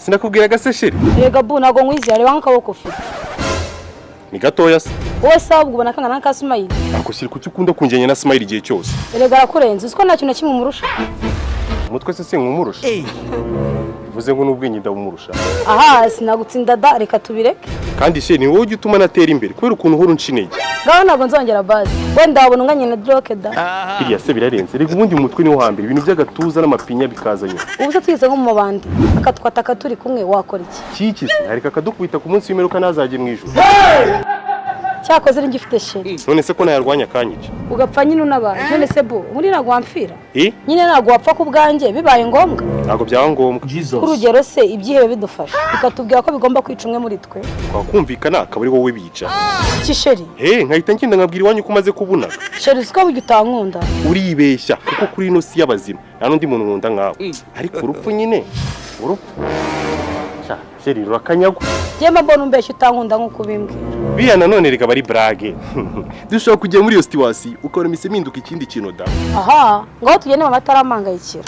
sinakubwiraga se sheri. Yega bu nago nkwizi areba nk'akaboko ufite. Ni gatoya se. Wowe sabwo ubona kangana nka Smile. Ako sheri kuki ukunda kunjyenya na Smile igihe cyose. Erega arakurenze uko nta kintu kimwe umurusha. Umutwe se sinkumurusha. Bivuze ngo n'ubwenge ndabumurusha. Aha sinagutsinda da reka tubireke. Kandi sheri ni wowe ujya utuma natera imbere kubera ukuntu uhora unshinege. Gaho nago nzongera base. Wenda wabona unganye na joke da. Biriya se birarenze. Rega ubundi umutwe niwo hambere ibintu by'agatuza n'amapinya bikazanye. Ubu se twize nko mu bandi. Akatwataka turi kumwe wakora iki? Kiki se ariko akadukubita ku munsi w'imeruka nazaje mu ijuru. Cyakoze ari ngifite sheri. None se ko nayarwanya kanyica. Ugapfa nyine unabaye. None se bu muri nagwamfira. Nyine nagwapfa ku bwanjye bibaye ngombwa. Ntago byaba ngombwa. Urugero se ibyihebe bidufasha. Bikatubwira ko bigomba kwica umwe muri twe. Twakumvikana akaba ari wowe bica. Kisheri. Nkahita ngenda nkabwira iwanyu ko umaze kubuna. Sheri siko bugitankunda. Uribeshya kuko kuri ino si y'abazima. Nta n'undi muntu nkunda nkawe. Ariko urupfu nyine. Urupfu. Sheri rurakanyagwa. Jema mbona umbeshya utankunda nkuko bimbwira. Biya nanone reka bari brage. Dushobora kujya muri iyo situation ukora mise minduka ikindi kintu da. Aha, ngaho tugende mu mataramangayikira.